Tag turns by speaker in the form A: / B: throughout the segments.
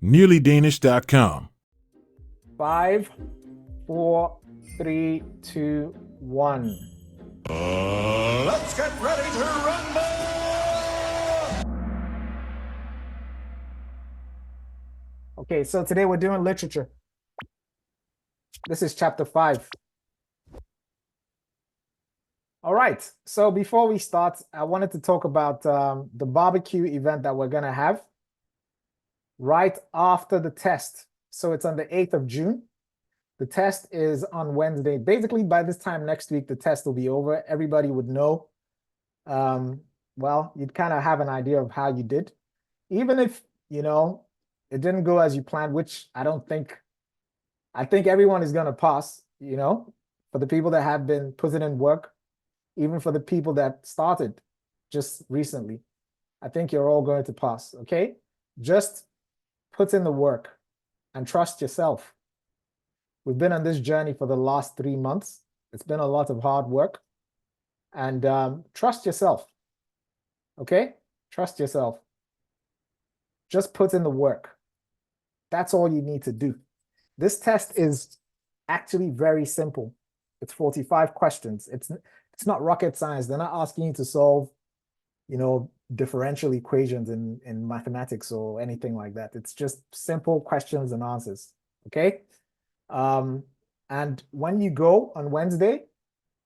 A: nearlydanish.com.
B: 5, 4, 3, 2, 1.
C: Let's get ready to rumble!
B: Okay, so today we're doing literature. This is chapter 5. All right, so before we start, I wanted to talk about the barbecue event that we're going to have right after the test. So it's on the 8th of June. The test is on Wednesday. Basically, by this time next week, the test will be over. Everybody would know. Well, you'd kind of have an idea of how you did. Even if, it didn't go as you planned, which I think everyone is going to pass, for the people that have been putting in work, even for the people that started just recently. I think you're all going to pass, okay? Just put in the work and trust yourself. We've been on this journey for the last 3 months. It's been a lot of hard work. And trust yourself, okay? Trust yourself. Just put in the work. That's all you need to do. This test is actually very simple. It's 45 questions. It's not rocket science. They're not asking you to solve, differential equations in mathematics or anything like that. It's just simple questions and answers, okay? And when you go on Wednesday,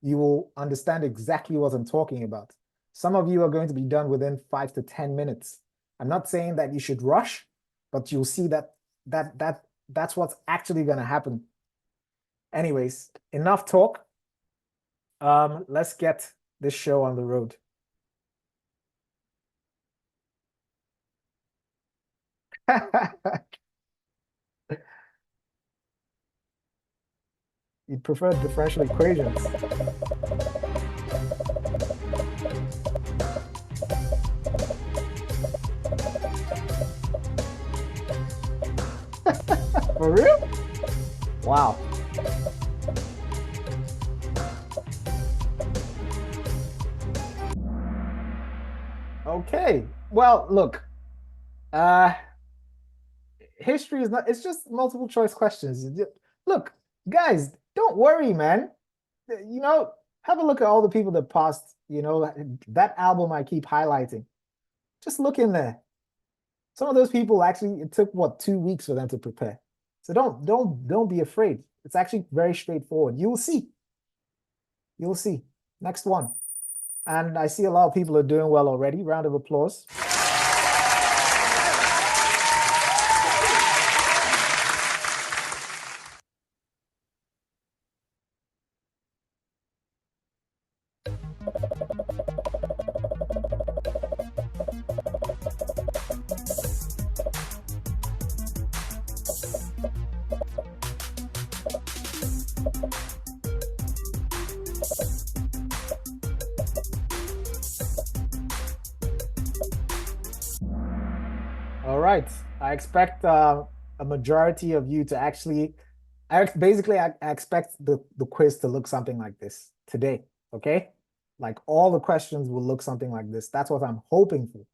B: you will understand exactly what I'm talking about. Some of you are going to be done within 5 to 10 minutes. I'm not saying that you should rush, but you'll see that's what's actually going to happen. Anyways, enough talk. Let's get this show on the road. You prefer differential equations. For real? Wow. Okay. Well, look. History is not, it's just multiple choice questions. Look, guys, don't worry, man. Have a look at all the people that passed, that album I keep highlighting. Just look in there. Some of those people actually, it took 2 weeks for them to prepare. So don't be afraid. It's actually very straightforward. You will see. You will see. Next one. And I see a lot of people are doing well already. Round of applause. All right. I expect a majority of you to actually, I expect the quiz to look something like this today, okay? Like all the questions will look something like this. That's what I'm hoping for.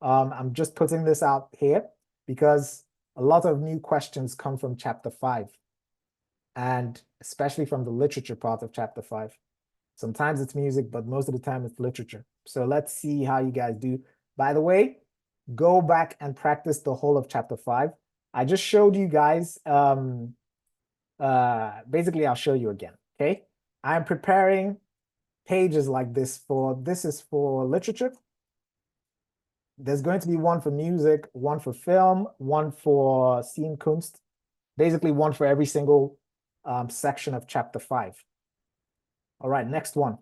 B: I'm just putting this out here because a lot of new questions come from chapter 5, and especially from the literature part of chapter 5. Sometimes it's music, but most of the time it's literature. So let's see how you guys do. By the way, go back and practice the whole of chapter 5. I just showed you guys, basically I'll show you again, okay? I'm preparing pages like this this is for literature. There's going to be one for music, one for film, one for Scenekunst, basically one for every single section of chapter 5. All right, next one.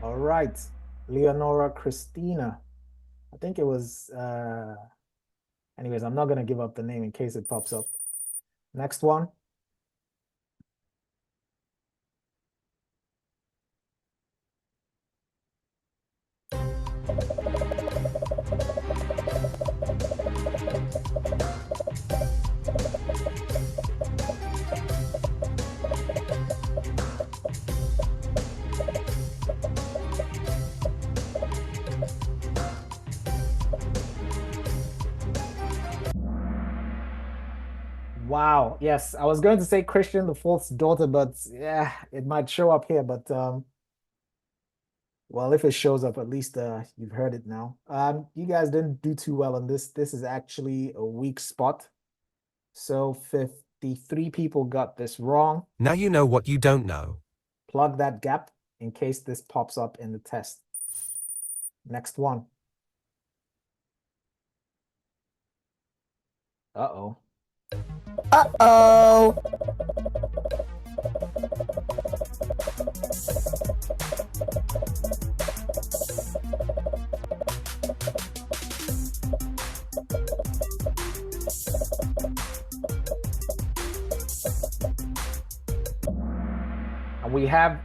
B: All right, Leonora Christina. I think it was, anyways, I'm not gonna give up the name in case it pops up. Next one. Wow. Yes, I was going to say Christian the Fourth's daughter, but yeah, it might show up here. But well, if it shows up, at least you've heard it now. You guys didn't do too well on this. This is actually a weak spot. So 53 people got this wrong.
A: Now you know what you don't know.
B: Plug that gap in case this pops up in the test. Next one. Uh-oh.
D: Uh-oh.
B: And we have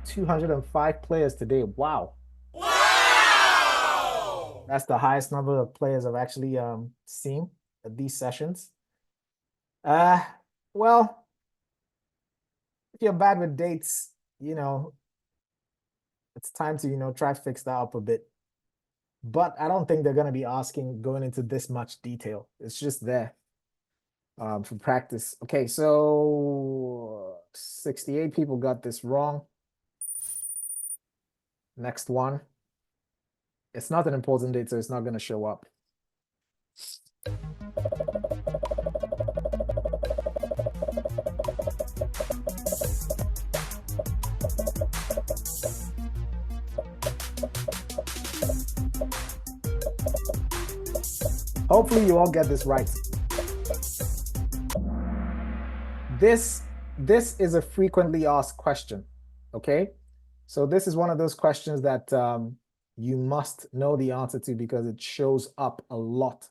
B: 205 players today. Wow.
C: Wow!
B: That's the highest number of players I've actually seen at these sessions. Well, if you're bad with dates, you know, it's time to, you know, try to fix that up a bit. But I don't think they're going to be going into this much detail. It's just there for practice. Okay, so 68 people got this wrong. Next one. It's not an important date, so it's not going to show up. Hopefully you all get this right. This is a frequently asked question, okay? So this is one of those questions that you must know the answer to because it shows up a lot.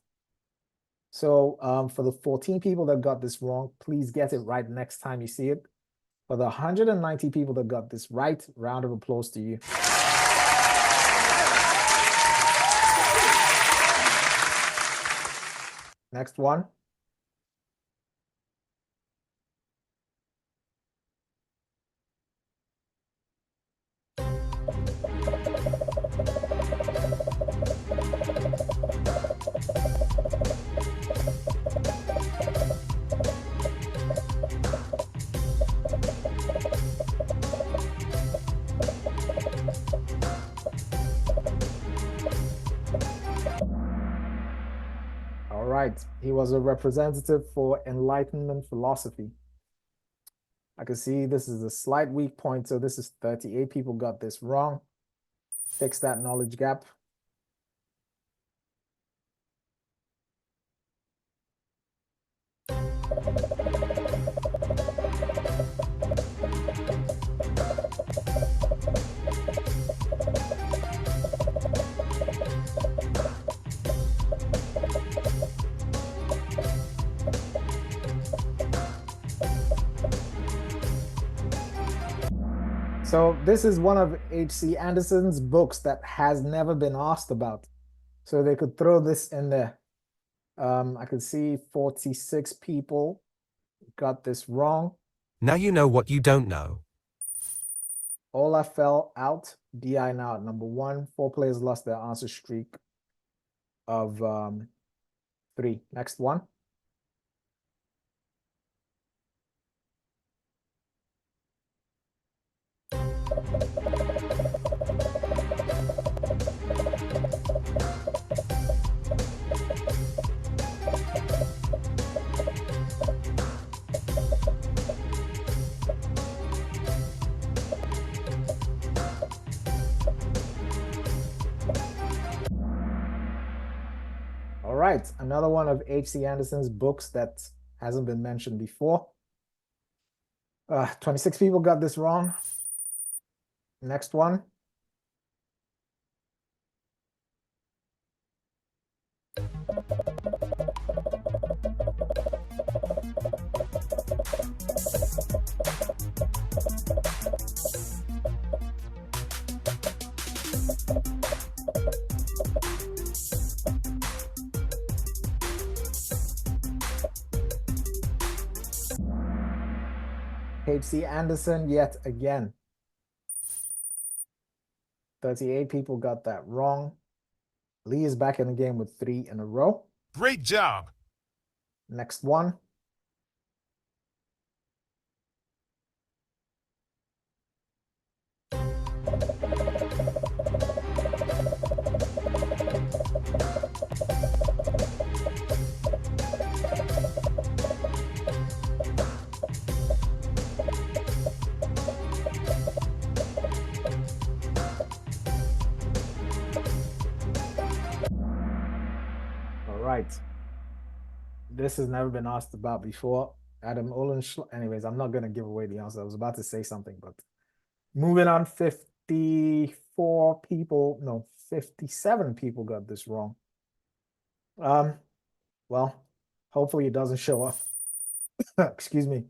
B: So for the 14 people that got this wrong, please get it right next time you see it. For the 190 people that got this right, round of applause to you. Next one. All right, he was a representative for Enlightenment philosophy. I can see this is a slight weak point, so this is 38 people got this wrong. Fix that knowledge gap. So this is one of H.C. Andersen's books that has never been asked about. So they could throw this in there. I could see 46 people got this wrong.
A: Now you know what you don't know.
B: Ola fell out. DI now at number 1. 4 players lost their answer streak of 3. Next one. All right, another one of H.C. Andersen's books that hasn't been mentioned before. 26 people got this wrong. Next one. H.C. Anderson yet again. 38 people got that wrong. Lee is back in the game with 3 in a row.
C: Great job.
B: Next one. Right. This has never been asked about before. Adam Olin. Anyways, I'm not going to give away the answer. I was about to say something, but moving on. 54 people, no, 57 people got this wrong. Well, hopefully it doesn't show up. Excuse me.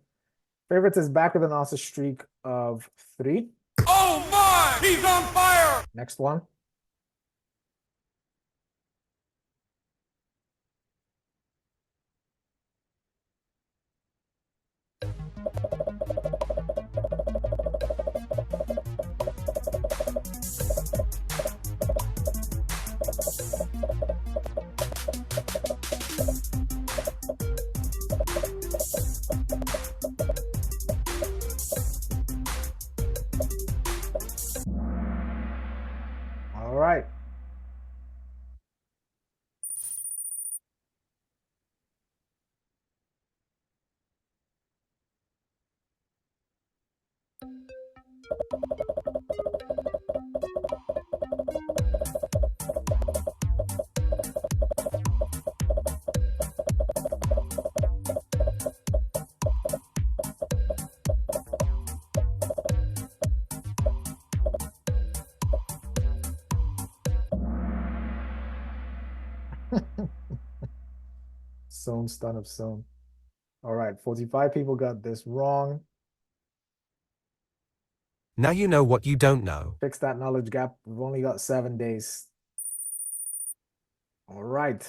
B: Favorites is back with an answer streak of 3.
C: Oh my! He's on fire!
B: Next one. All right. Sown, stun of sown. All right, 45 people got this wrong.
A: Now you know what you don't know.
B: Fix that knowledge gap. We've only got 7 days. All right.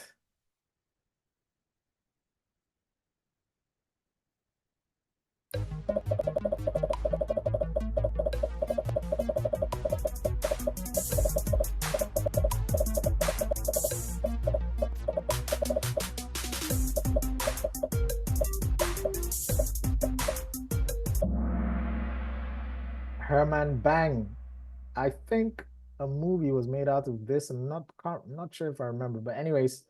B: Herman Bang. I think a movie was made out of this. I'm not sure if I remember, but anyways,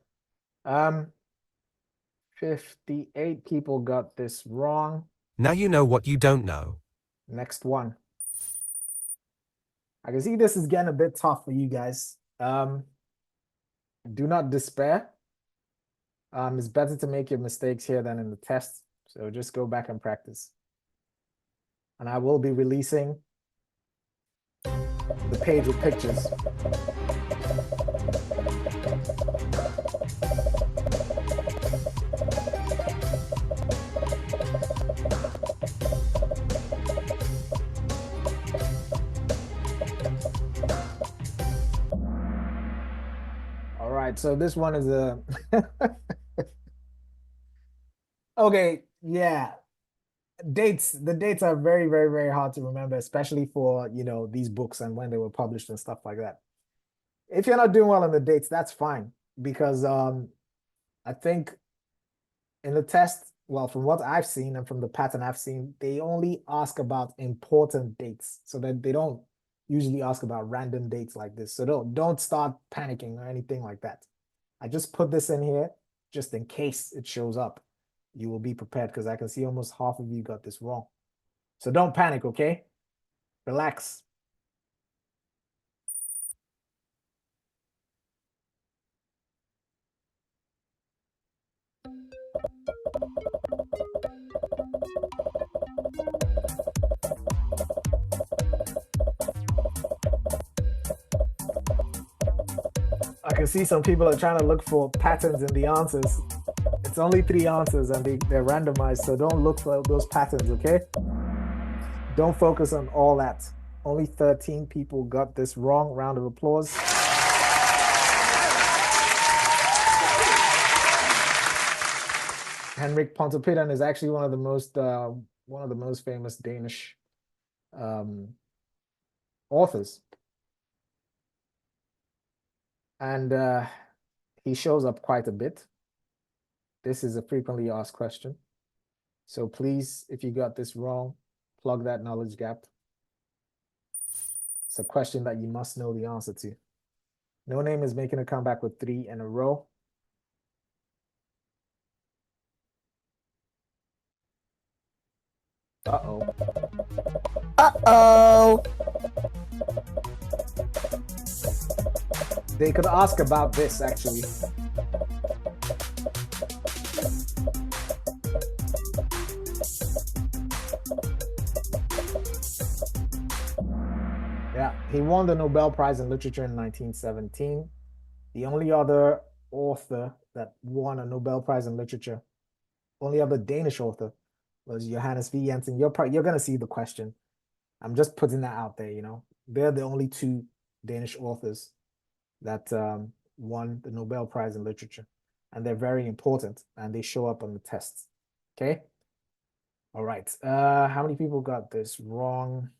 B: 58 people got this wrong.
A: Now you know what you don't know.
B: Next one. I can see this is getting a bit tough for you guys. Do not despair. It's better to make your mistakes here than in the test. So just go back and practice. And I will be releasing the page with pictures. All right, so this one is a okay, yeah. The dates are very, very, very hard to remember, especially for, these books and when they were published and stuff like that. If you're not doing well on the dates, that's fine, because I think in the test, well, from what I've seen and from the pattern I've seen, they only ask about important dates, so that they don't usually ask about random dates like this. So don't start panicking or anything like that. I just put this in here just in case it shows up. You will be prepared, because I can see almost half of you got this wrong. So don't panic, okay? Relax. can see some people are trying to look for patterns in the answers. It's only 3 answers and they're randomized, so don't look for those patterns, okay? Don't focus on all that. Only 13 people got this wrong. Round of applause. Henrik Pontoppidan is actually one of the most famous Danish authors. And he shows up quite a bit. This is a frequently asked question. So please, if you got this wrong, plug that knowledge gap. It's a question that you must know the answer to. No Name is making a comeback with 3 in a row. Uh-oh.
D: Uh-oh.
B: They could ask about this, actually. Yeah, he won the Nobel Prize in Literature in 1917. The only other author that won a Nobel Prize in Literature, only other Danish author, was Johannes V. Jensen. You're going to see the question. I'm just putting that out there, you know. They're the only 2 Danish authors that won the Nobel Prize in Literature. And they're very important, and they show up on the tests. Okay? All right. How many people got this wrong?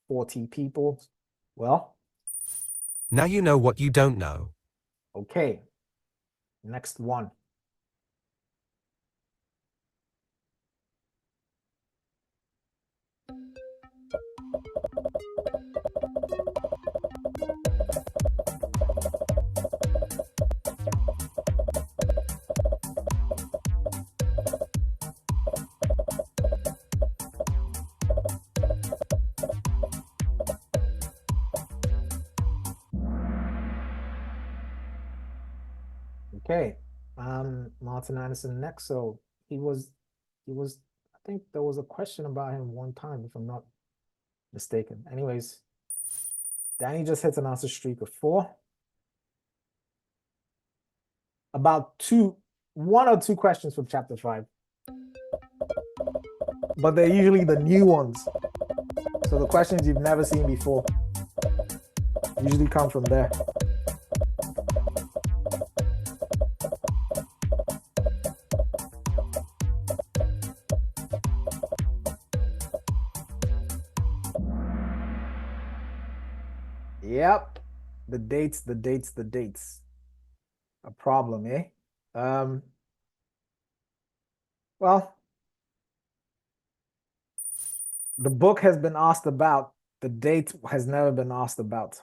B: 40 people. Well,
A: Now you know what you don't know.
B: okay. Next one. Okay, Martin Anderson next. So he was, I think there was a question about him one time, if I'm not mistaken. Anyways, Danny just hits an answer streak of 4. About 1 or 2 questions from chapter 5. But they're usually the new ones. So the questions you've never seen before usually come from there. Yep, the dates. A problem, eh? Well, the book has been asked about, the date has never been asked about.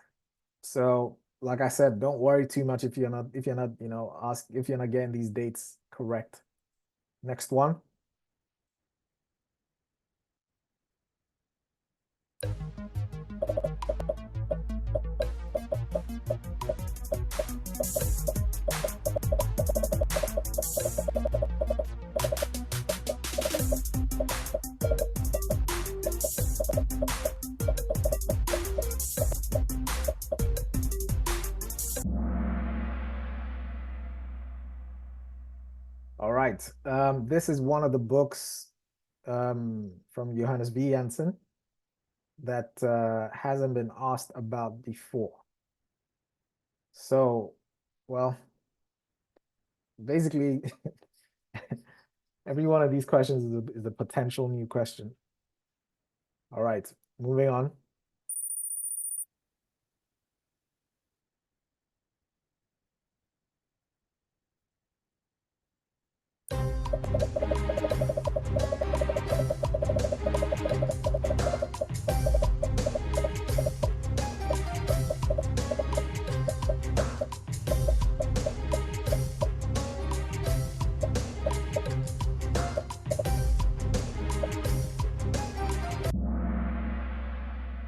B: So, like I said, don't worry too much if you're not, you know, if you're not getting these dates correct. Next one. All right. This is one of the books from Johannes V. Jensen that hasn't been asked about before. So, well, basically, every one of these questions is a potential new question. All right, moving on.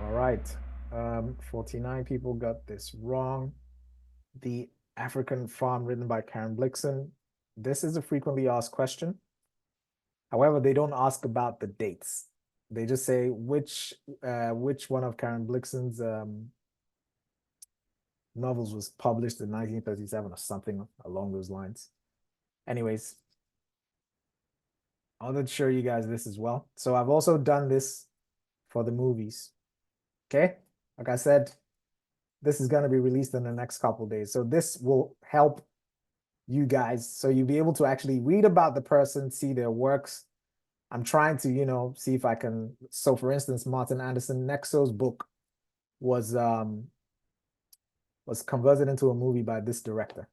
B: All right, 49 people got this wrong. The African Farm, written by Karen Blixen. This is a frequently asked question. However, they don't ask about the dates. They just say which one of Karen Blixen's novels was published in 1937 or something along those lines. Anyways, I'll show you guys this as well. So I've also done this for the movies. Okay, like I said, this is going to be released in the next couple of days. So this will help you guys. So you'll be able to actually read about the person, see their works. I'm trying to, you know, see if I can. So for instance, Martin Anderson Nexo's book was converted into a movie by this director.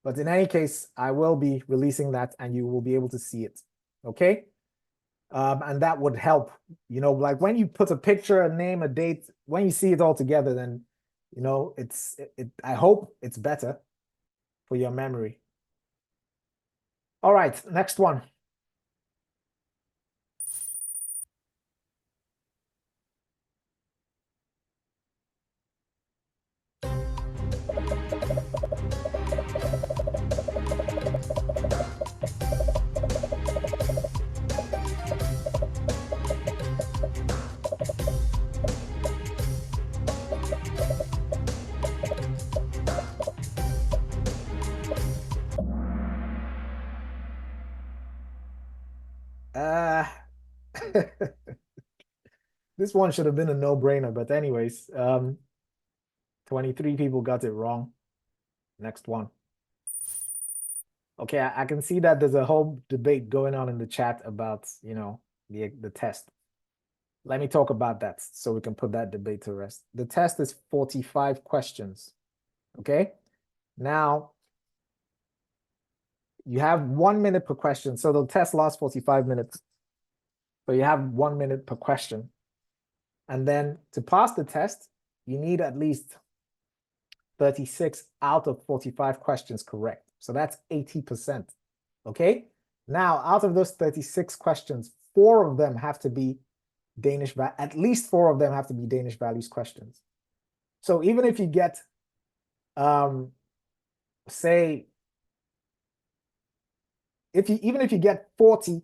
B: But in any case, I will be releasing that and you will be able to see it. Okay. And that would help, you know, like when you put a picture, a name, a date, when you see it all together, then, you know, I hope it's better for your memory. All right, next one. This one should have been a no-brainer, but anyways, 23 people got it wrong. Next one. Okay, I can see that there's a whole debate going on in the chat about, you know, the test. Let me talk about that so we can put that debate to rest. The test is 45 questions. Okay, now you have 1 minute per question. So the test lasts 45 minutes. So you have 1 minute per question. And then to pass the test, you need at least 36 out of 45 questions correct. So that's 80%. Okay. Now, out of those 36 questions, 4 of them have to be at least 4 of them have to be Danish values questions. So even if you get, say, even if you get 40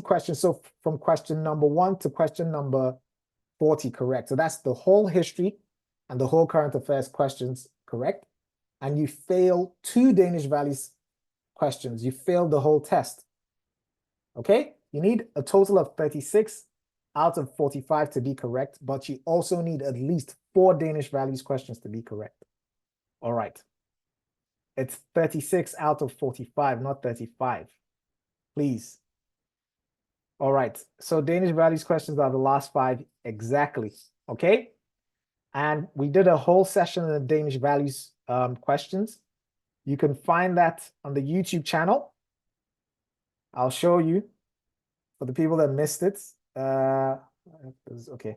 B: questions, so from question number 1 to question number 40 correct. So that's the whole history and the whole current affairs questions correct. And you fail 2 Danish values questions. You failed the whole test. Okay? You need a total of 36 out of 45 to be correct, but you also need at least 4 Danish values questions to be correct. All right. It's 36 out of 45, not 35. Please. All right. So Danish values questions are the last 5 exactly. Okay? And we did a whole session of Danish values questions. You can find that on the YouTube channel. I'll show you for the people that missed it. Okay.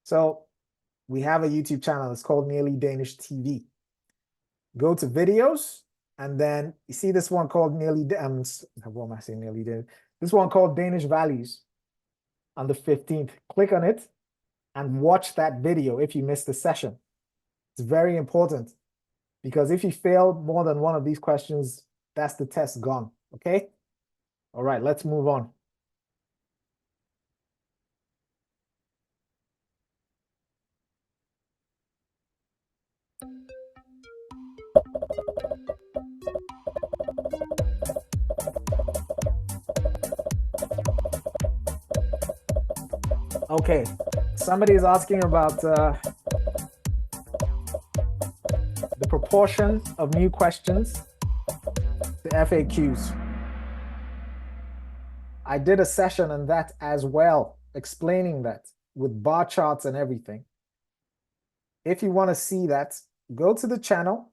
B: So we have a YouTube channel. It's called Nearly Danish TV. Go to videos, and then you see this one called what am I saying? Nearly Danish. This one called Danish Values on the 15th. Click on it and watch that video if you missed the session. It's very important because if you fail more than one of these questions, that's the test gone. Okay? All right, let's move on. Okay, somebody is asking about the proportion of new questions to FAQs. I did a session on that as well, explaining that with bar charts and everything. If you want to see that, go to the channel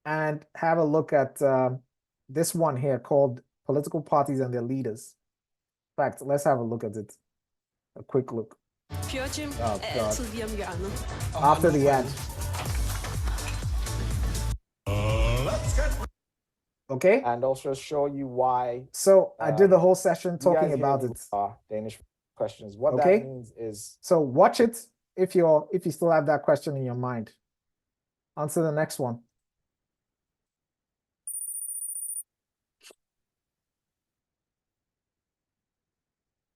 B: and have a look at this one here called Political Parties and Their Leaders. In fact, let's have a look at it. A quick look. Oh, God. After the ad. Okay.
D: And also show you why.
B: So I did the whole session talking about it.
D: Danish questions. What
B: Okay.
D: that means is.
B: So watch it if you still have that question in your mind. On to the next one.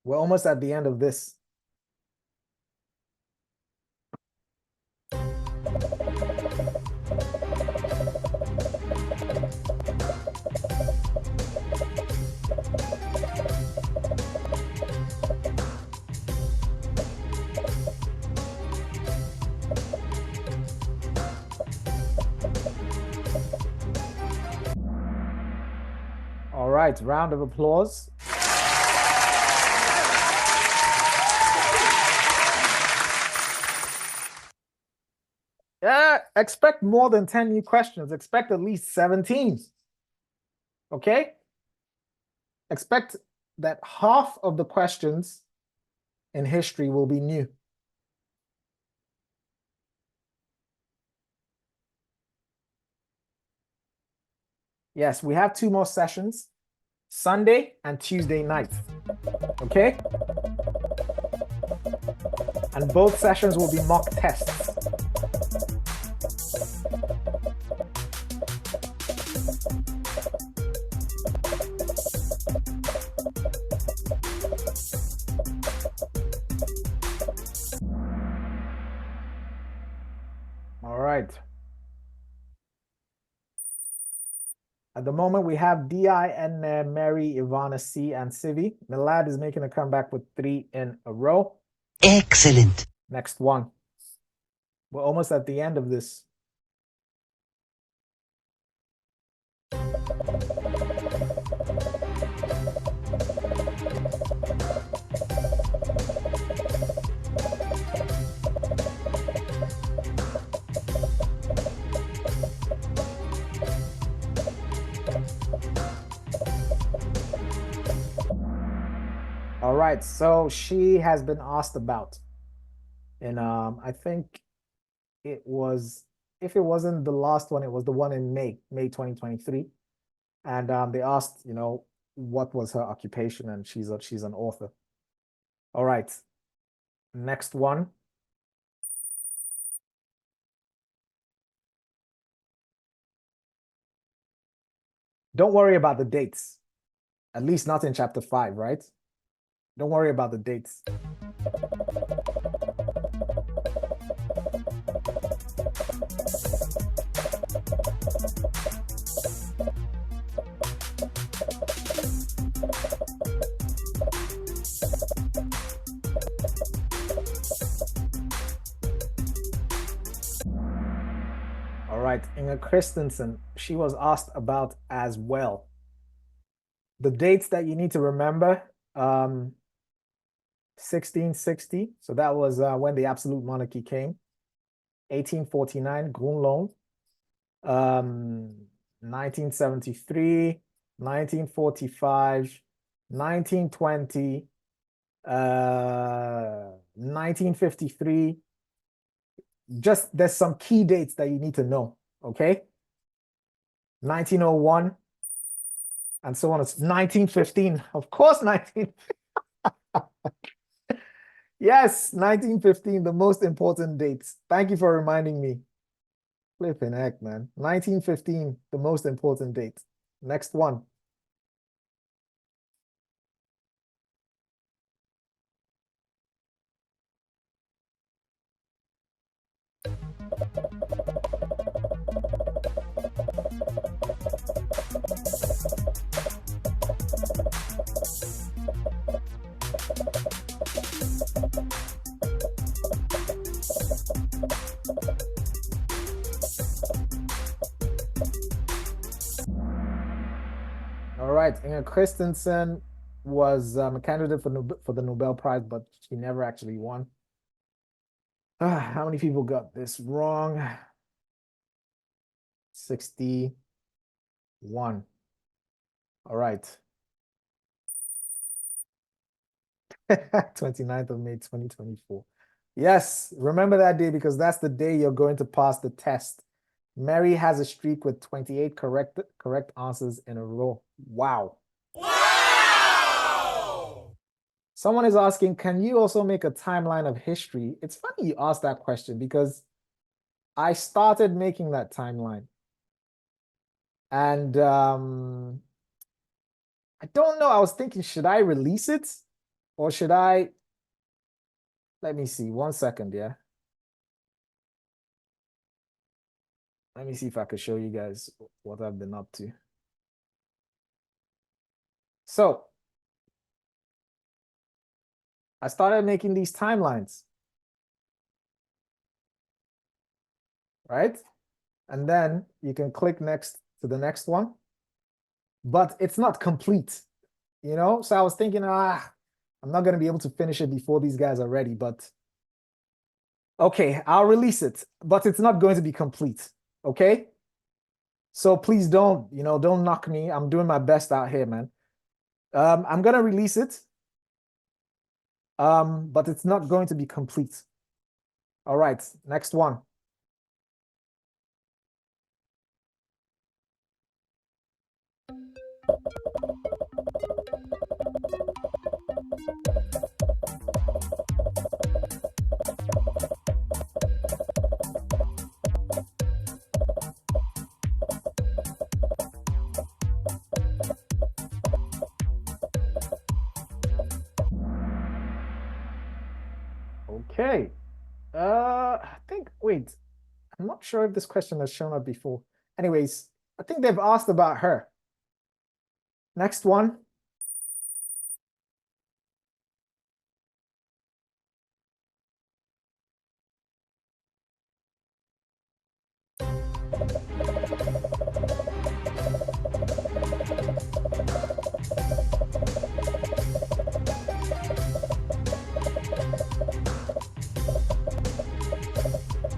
B: We're almost at the end of this. right, round of applause. Yeah, expect more than 10 new questions. Expect at least 17. Okay? Expect that half of the questions in history will be new. Yes, we have 2 more sessions, Sunday and Tuesday night. Okay? And both sessions will be mock tests. All right. At the moment, we have DI and Mary, Ivana C, and Civi. Milad is making a comeback with 3 in a row.
E: Excellent.
B: Next one. We're almost at the end of this. All right, so she has been asked about, and I think it was, if it wasn't the last one, it was the one in May 2023, and they asked, you know, what was her occupation, and she's an author. All right, next one. Don't worry about the dates, at least not in chapter 5, right? Don't worry about the dates. All right, Inga Christensen, she was asked about as well. The dates that you need to remember, 1660, so that was when the absolute monarchy came. 1849, Groenloon. 1973, 1945, 1920, 1953. Just, there's some key dates that you need to know, okay? 1901, and so on. It's 1915, of course, 19. Yes, 1915, the most important dates. Thank you for reminding me. Flipping heck, man. 1915, the most important date. Next one. All right, Inga Christensen was a candidate for the Nobel Prize, but she never actually won. How many people got this wrong? 61. All right. 29th of May, 2024. Yes, remember that day because that's the day you're going to pass the test. Mary has a streak with 28 correct answers in a row. Wow.
C: Wow!
B: Someone is asking, can you also make a timeline of history? It's funny you asked that question because I started making that timeline. And I don't know. I was thinking, should I release it? Or should I? Let me see. 1 second, yeah. Let me see if I could show you guys what I've been up to. So I started making these timelines, right? And then you can click next to the next one. but it's not complete, you know? So I was thinking, I'm not going to be able to finish it before these guys are ready, but okay, I'll release it, but it's not going to be complete, okay? So please don't, don't knock me. I'm doing my best out here, man. I'm going to release it, but it's not going to be complete. All right, next one. Okay. I think, wait, I'm not sure if this question has shown up before. Anyways, I think they've asked about her. Next one.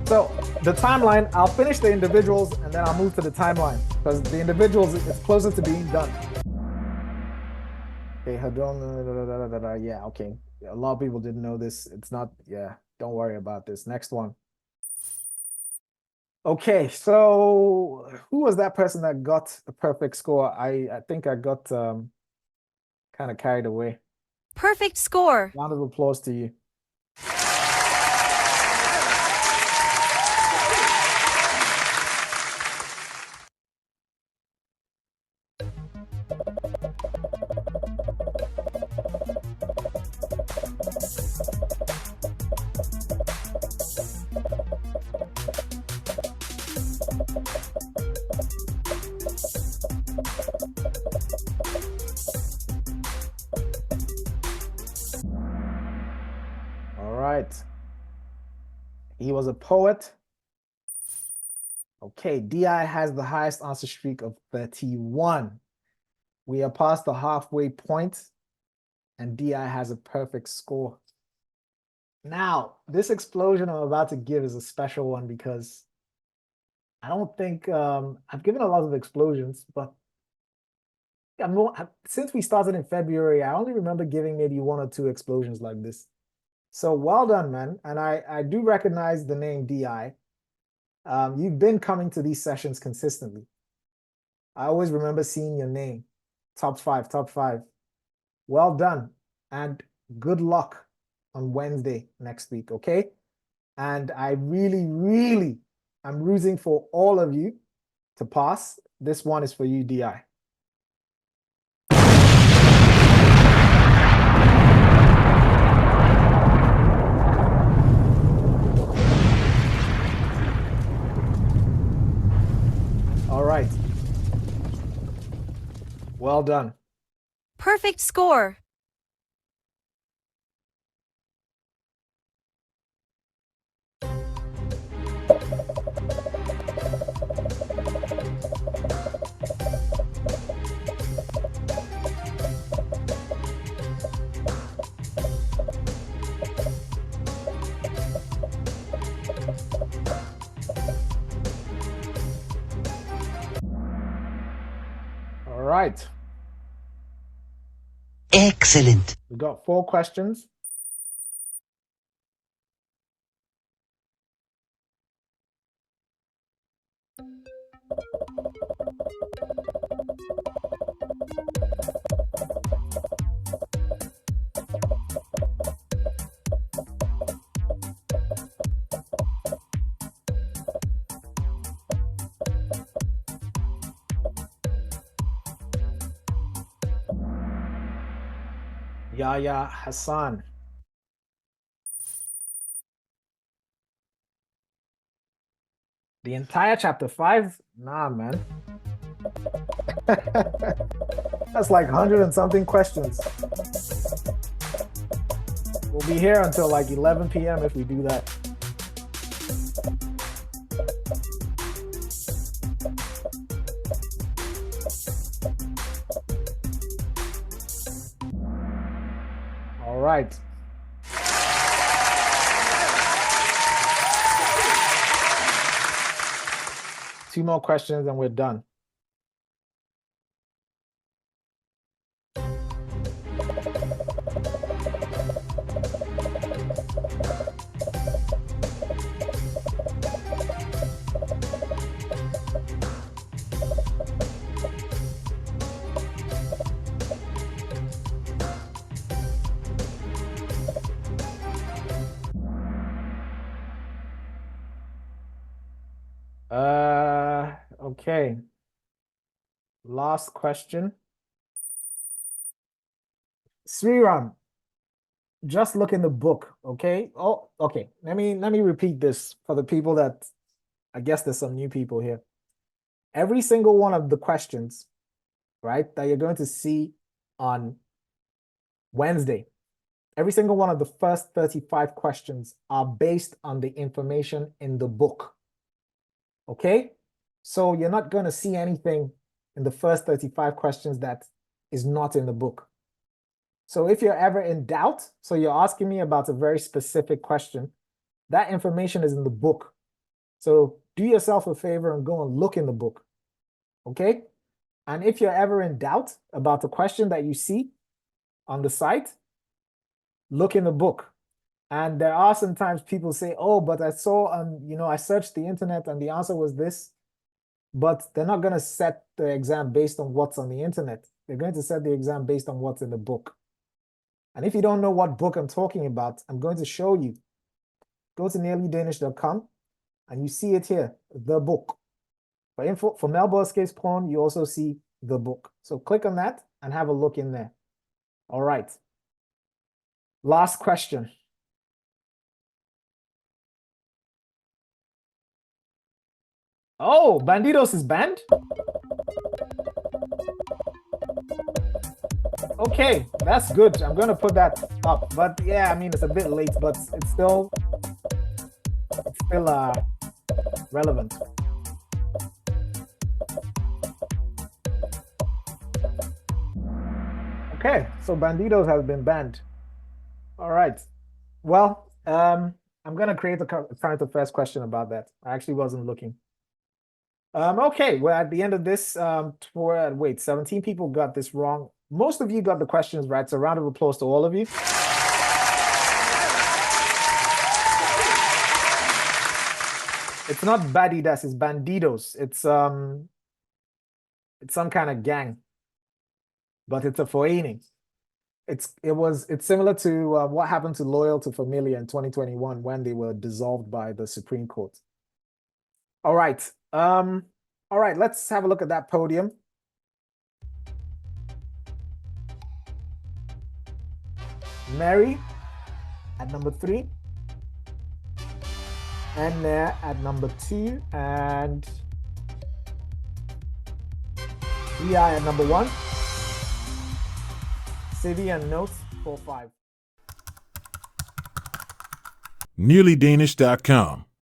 B: So the timeline, I'll finish the individuals and then I'll move to the timeline because the individuals, it's closer to being done. Okay, Hadron, yeah, okay. A lot of people didn't know this. It's not, yeah, don't worry about this. Next one. Okay, so who was that person that got a perfect score? I think I got kind of carried away.
E: Perfect score.
B: Round of applause to you. He was a poet. Okay, DI has the highest answer streak of 31. We are past the halfway point, and DI has a perfect score. Now, this explosion I'm about to give is a special one because I don't think I've given a lot of explosions, but since we started in February, I only remember giving maybe 1 or 2 explosions like this. So well done, man. And I do recognize the name DI. You've been coming to these sessions consistently. I always remember seeing your name. Top 5, top 5. Well done. And good luck on Wednesday next week, okay? And I really, I'm rooting for all of you to pass. This one is for you, DI. All right. Well done.
E: Perfect score.
B: All right.
F: Excellent.
B: We got 4 questions. Yahya Hassan. The entire chapter 5? Nah, man. That's like 100 and something questions. We'll be here until like 11 p.m. if we do that. right. Two more questions and we're done. Okay. Last question. Sriram, just look in the book, okay? Oh, okay. Let me repeat this for the people that, I guess there's some new people here. Every single one of the questions, right, that you're going to see on Wednesday, every single one of the first 35 questions are based on the information in the book. Okay? So you're not going to see anything in the first 35 questions that is not in the book. So if you're ever in doubt, so you're asking me about a very specific question, that information is in the book. So do yourself a favor and go and look in the book. Okay? And if you're ever in doubt about the question that you see on the site, look in the book. And there are sometimes people say, oh, but I saw, I searched the internet and the answer was this. But they're not going to set the exam based on what's on the internet. They're going to set the exam based on what's in the book. And if you don't know what book I'm talking about, I'm going to show you. Go to nearlydanish.com and you see it here, the book. For info, for Melbourne Escapes Porn, you also see the book. So click on that and have a look in there. All right. Last question. Oh, Bandidos is banned? Okay, that's good. I'm going to put that up. But yeah, I mean, it's a bit late, but it's still relevant. Okay, so Bandidos has been banned. All right. Well, I'm going to create a current affairs question about that. I actually wasn't looking. Okay, well, at the end of this, wait, 17 people got this wrong. Most of you got the questions right, so a round of applause to all of you. It's not Badidas, it's Bandidos. It's some kind of gang, but it's a foreigning. It's similar to what happened to Loyal to Familia in 2021 when they were dissolved by the Supreme Court. All right. All right, let's have a look at that podium. Mary at number 3. Anna at number 2. And Ria at number 1. Civi and Notes 4-5.
C: nearlydanish.com.